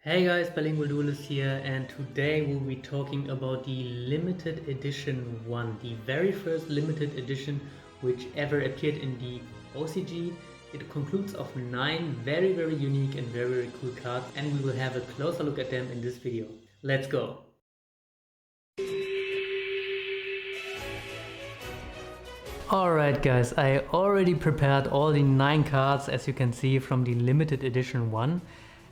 Hey guys, Bilingual Duelist here, and today we'll be talking about the limited edition one, the very first limited edition which ever appeared in the OCG. It concludes of 9 very unique and very cool cards, and we will have a closer look at them in this video. Let's go! Alright guys, I already prepared all the 9 cards as you can see from the limited edition one,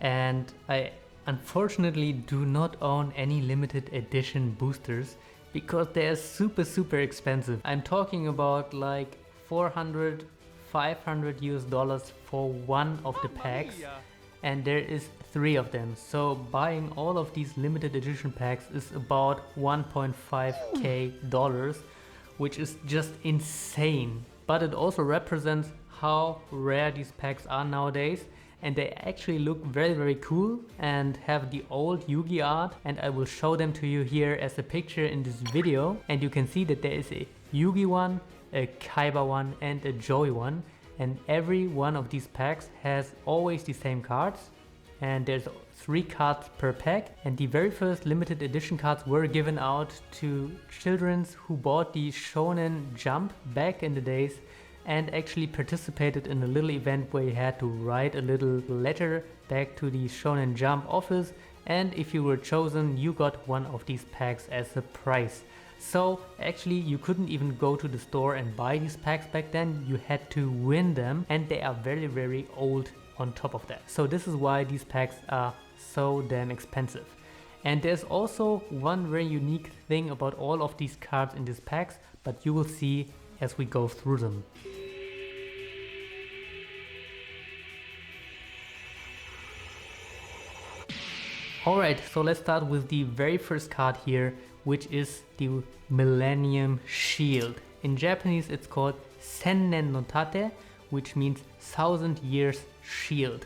and I unfortunately do not own any limited edition boosters because they're super expensive. I'm talking about like 400, 500 US dollars for one of the packs, and there is 3 of them. So buying all of these limited edition packs is about 1.5k dollars, which is just insane. But it also represents how rare these packs are nowadays, and they actually look very cool and have the old Yugi art, and I will show them to you here as a picture in this video. And you can see that there is a Yugi one, a Kaiba one and a Joey one, and every one of these packs has always the same cards, and there's 3 cards per pack. And the very first limited edition cards were given out to children who bought the Shonen Jump back in the days and actually participated in a little event where you had to write a little letter back to the Shonen Jump office, and if you were chosen you got one of these packs as a prize. So actually you couldn't even go to the store and buy these packs back then, you had to win them, and they are very old on top of that. So this is why these packs are so damn expensive. And there's also one very unique thing about all of these cards in these packs, but you will see as we go through them. Alright, so let's start with the very first card here, which is the Millennium Shield. In Japanese it's called Sennen no Tate, which means 1000 years shield.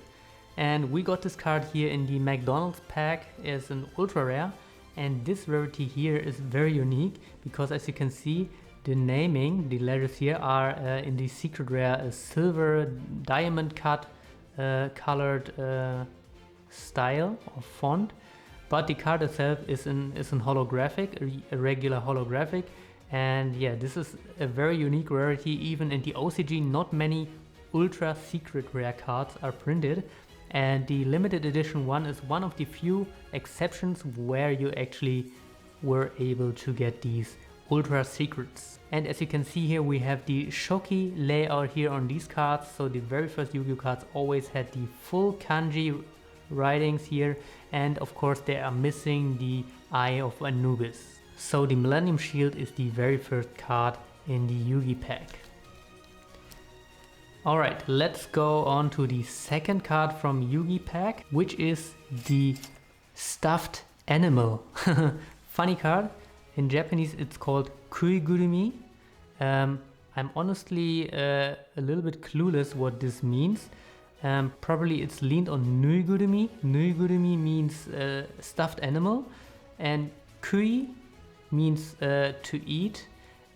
And we got this card here in the McDonald's pack as an ultra rare, and this rarity here is very unique because as you can see the naming, the letters here are in the secret rare a silver diamond cut colored style or font, but the card itself is in holographic, a regular holographic. And yeah, this is a very unique rarity. Even in the OCG not many ultra secret rare cards are printed, and the limited edition one is one of the few exceptions where you actually were able to get these ultra secrets. And as you can see here we have the Shoki layout here on these cards. So the very first Yu-Gi-Oh cards always had the full kanji writings here, and of course they are missing the Eye of Anubis. So the Millennium Shield is the very first card in the Yugi pack. Alright, let's go on to the second card from Yugi pack, which is the Stuffed Animal. Funny card. In Japanese it's called Kuigurumi. I'm honestly a little bit clueless what this means. Probably it's leaned on Nuigurumi. Nuigurumi means stuffed animal, and Kui means to eat,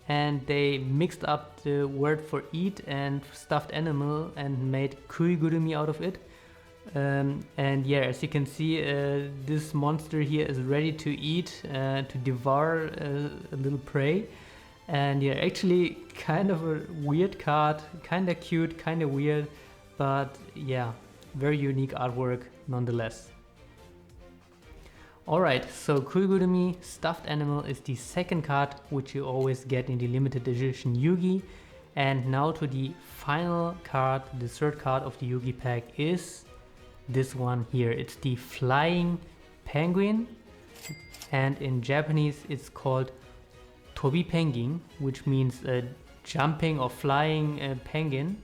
and they mixed up the word for eat and stuffed animal and made Kuigurumi out of it. And yeah, as you can see this monster here is ready to eat, to devour a little prey. And yeah, actually kind of a weird card, kind of cute, kind of weird, but yeah, very unique artwork nonetheless. Alright, so Kuigurumi Stuffed Animal is the second card which you always get in the limited edition Yugi. And now to the final card, the third card of the Yugi pack is this one here. It's the Flying Penguin, and in Japanese it's called Tobi Penguin, which means jumping or flying penguin.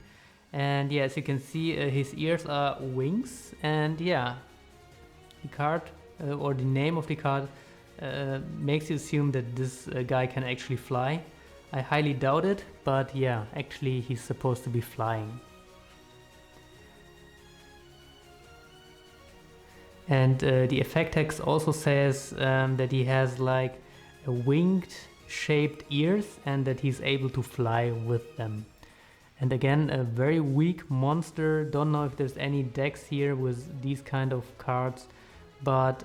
And yeah, as you can see his ears are wings, and yeah, the card or the name of the card makes you assume that this guy can actually fly. I highly doubt it, but yeah, actually he's supposed to be flying. And the effect text also says that he has like a winged shaped ears and that he's able to fly with them. And again, a very weak monster. Don't know if there's any decks here with these kind of cards, But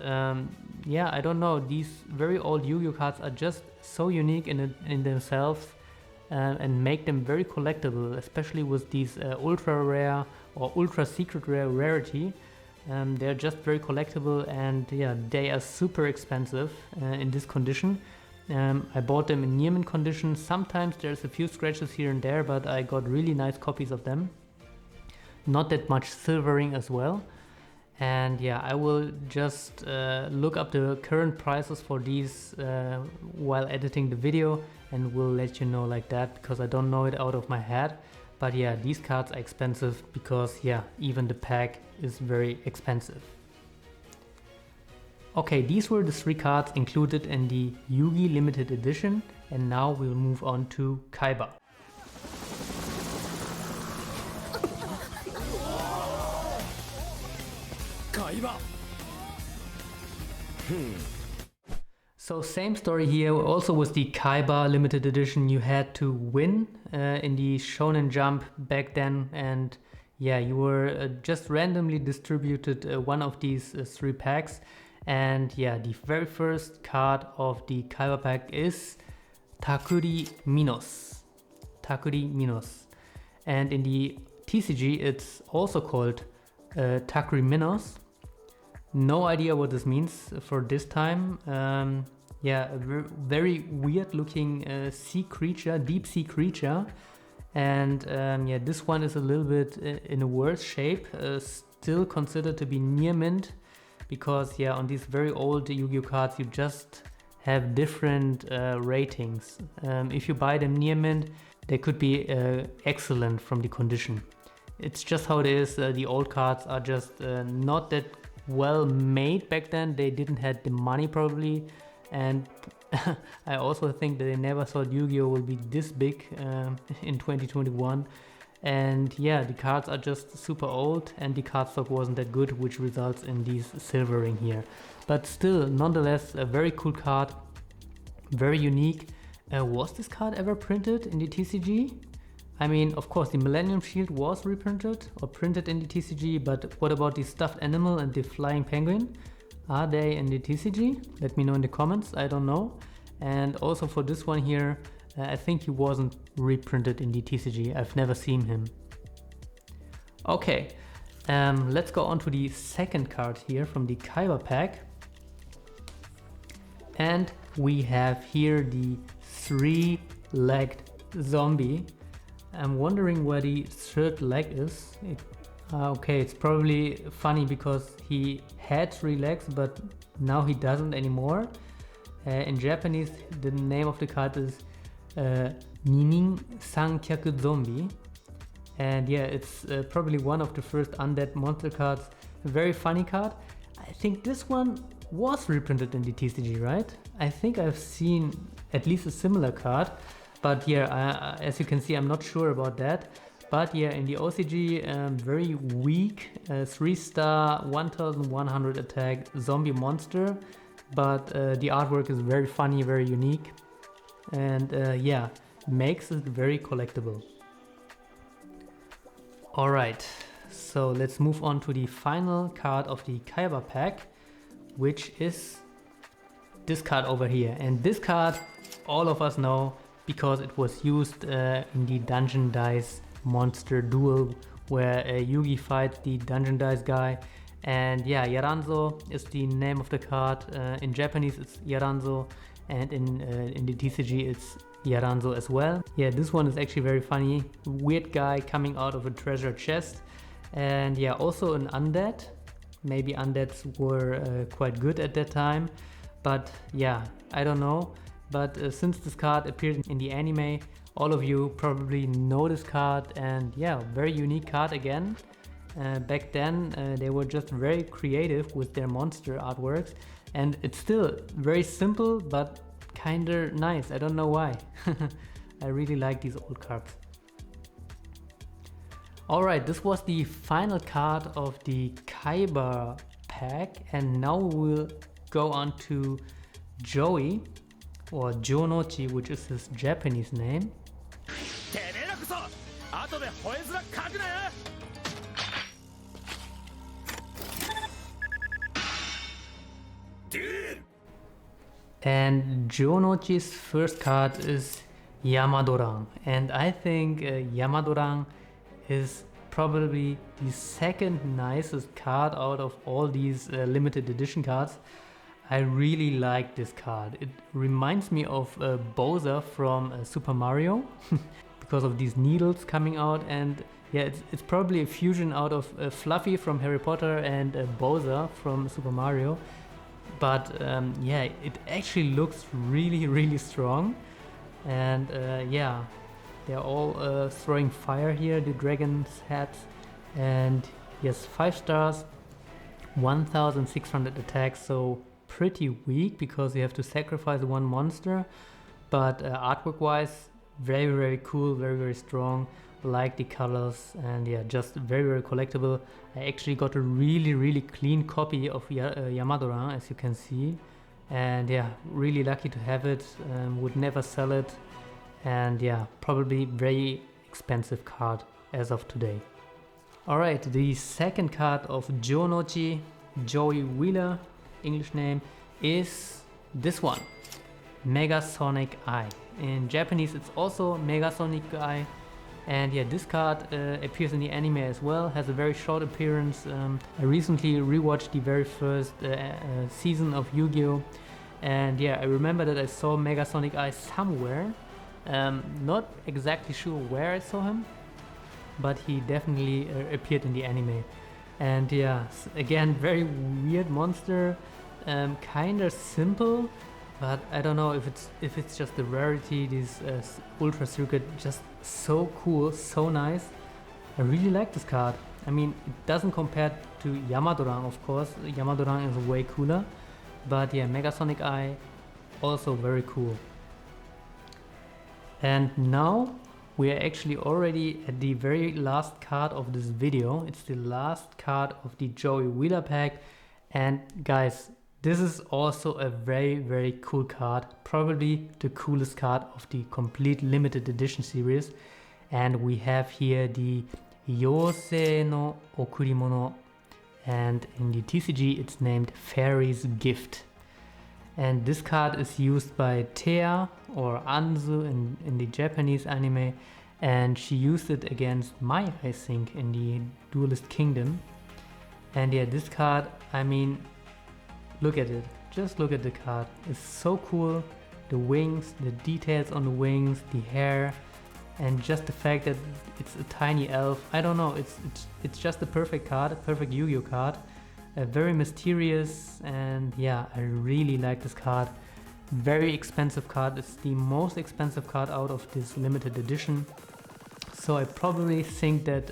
yeah, I don't know, these very old Yu-Gi-Oh cards are just so unique in themselves, and make them very collectible, especially with these ultra rare or ultra secret rare rarity. They're just very collectible, and yeah, they are super expensive in this condition. I bought them in near mint condition. Sometimes there's a few scratches here and there, but I got really nice copies of them. Not that much silvering as well. And yeah, I will just look up the current prices for these while editing the video, and will let you know like that, because I don't know it out of my head. But yeah, these cards are expensive because yeah, even the pack is very expensive. Okay, these were the 3 cards included in the Yu-Gi limited edition, and now we'll move on to Kaiba. So same story here, also with the Kaiba limited edition. You had to win in the Shonen Jump back then, and yeah, you were just randomly distributed one of these 3 packs. And yeah, the very first card of the Kaiba pack is Takriminios. And in the TCG it's also called Takriminios. No idea what this means for this time. Yeah, a very weird looking sea creature, deep sea creature. And yeah, this one is a little bit in a worse shape, still considered to be near mint, because yeah, on these very old Yu-Gi-Oh cards you just have different ratings. If you buy them near mint, they could be excellent from the condition. It's just how it is. The old cards are just not that well made back then. They didn't have the money probably, and I also think that they never thought Yu-Gi-Oh will be this big in 2021. And yeah, the cards are just super old, and the card stock wasn't that good, which results in these silvering here. But still, nonetheless, a very cool card, very unique. Was this card ever printed in the TCG? I mean, of course, the Millennium Shield was reprinted or printed in the TCG, but what about the stuffed animal and the flying penguin? Are they in the TCG? Let me know in the comments, I don't know. And also for this one here, I think he wasn't reprinted in the TCG. I've never seen him. Okay, let's go on to the second card here from the Kaiba pack. And we have here the 3-legged zombie. I'm wondering where the 3rd leg is. Okay, it's probably funny because he had 3 legs, but now he doesn't anymore. In Japanese, the name of the card is Ninin Sankyaku Zombie. And yeah, it's probably one of the first undead monster cards. A very funny card. I think this one was reprinted in the TCG, right? I think I've seen at least a similar card. But yeah, as you can see, I'm not sure about that. But yeah, in the OCG, very weak, 3-star, 1100 attack zombie monster. But the artwork is very funny, very unique. And yeah, makes it very collectible. Alright, so let's move on to the final card of the Kaiba pack, which is this card over here. And this card, all of us know, because it was used in the Dungeon Dice monster duel, where Yugi fights the Dungeon Dice guy. And yeah, Yaranzo is the name of the card. In Japanese it's Yaranzo, and in the TCG it's Yaranzo as well. Yeah, this one is actually very funny. Weird guy coming out of a treasure chest. And yeah, also an undead. Maybe undeads were quite good at that time. But yeah, I don't know. But since this card appeared in the anime, all of you probably know this card. And yeah, very unique card again. Back then they were just very creative with their monster artworks, and it's still very simple but kinda nice. I don't know why. I really like these old cards. Alright, this was the final card of the Kaiba pack, and now we'll go on to Joey, or Jonochi, which is his Japanese name. And Jonochi's first card is Yamadorang, and I think Yamadorang is probably the second nicest card out of all these limited edition cards. I really like this card. It reminds me of Bowser from Super Mario because of these needles coming out, and yeah, it's probably a fusion out of Fluffy from Harry Potter and Bowser from Super Mario. But yeah, it actually looks really strong, and yeah, they're all throwing fire here, the dragon's heads. And yes, 5 stars, 1600 attacks, so pretty weak because you have to sacrifice one monster, but artwork wise very cool, very strong. Like the colors, and yeah, just very collectible. I actually got a really clean copy of Yamadorang, as you can see, and yeah, really lucky to have it. Would never sell it, and yeah, probably very expensive card as of today. Alright, the second card of Jonochi, Joey Wheeler, English name, is this one, Megasonic Eye. In Japanese it's also Megasonic Eye. And yeah, this card appears in the anime as well, has a very short appearance. I recently rewatched the very first season of YuGiOh, and yeah, I remember that I saw Megasonic Eye somewhere. Not exactly sure where I saw him, but he definitely appeared in the anime. And yeah, again, very weird monster, kinda simple. But I don't know if it's just the rarity. This Ultra Circuit, just so cool, so nice. I really like this card. I mean, it doesn't compare to Yamadorang, of course. Yamadorang is way cooler, but yeah, Megasonic Eye, also very cool. And now we are actually already at the very last card of this video. It's the last card of the Joey Wheeler pack, and guys, this is also a very cool card, probably the coolest card of the complete limited edition series. And we have here the Yosei no Okurimono, and in the TCG it's named Fairy's Gift. And this card is used by Thea, or Anzu in the Japanese anime, and she used it against Mai, I think, in the Duelist Kingdom. And yeah, this card, I mean, look at it, just look at the card, it's so cool. The wings, the details on the wings, the hair, and just the fact that it's a tiny elf. I don't know, it's just a perfect card, a perfect Yu-Gi-Oh card. Very mysterious, and yeah, I really like this card. Very expensive card, it's the most expensive card out of this limited edition. So I probably think that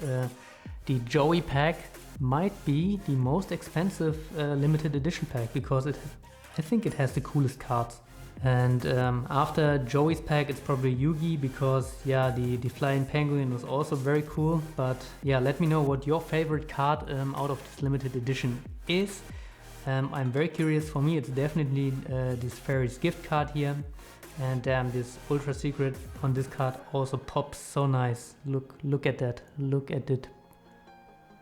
the Joey pack might be the most expensive limited edition pack, because I think it has the coolest cards. And after Joey's pack, it's probably Yugi, because yeah, the flying penguin was also very cool. But yeah, let me know what your favorite card out of this limited edition is. I'm very curious. For me, it's definitely this Fairy's Gift card here, and this Ultra Secret on this card also pops so nice. Look at that, look at it.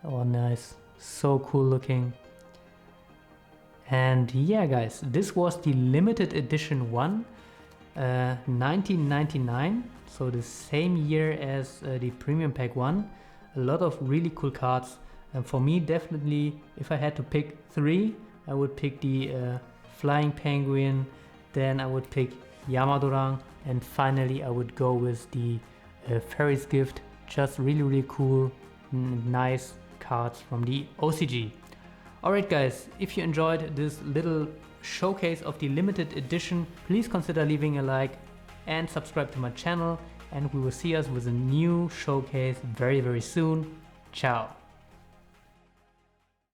Oh, nice, so cool looking. And yeah, guys, this was the limited edition one, 1999, so the same year as the premium pack one. A lot of really cool cards, and for me, definitely, if I had to pick 3, I would pick the flying penguin, then I would pick Yamadorang, and finally I would go with the Fairy's Gift. Just really cool, nice cards from the OCG. Alright guys, if you enjoyed this little showcase of the limited edition, please consider leaving a like and subscribe to my channel, and we will see us with a new showcase very soon. Ciao!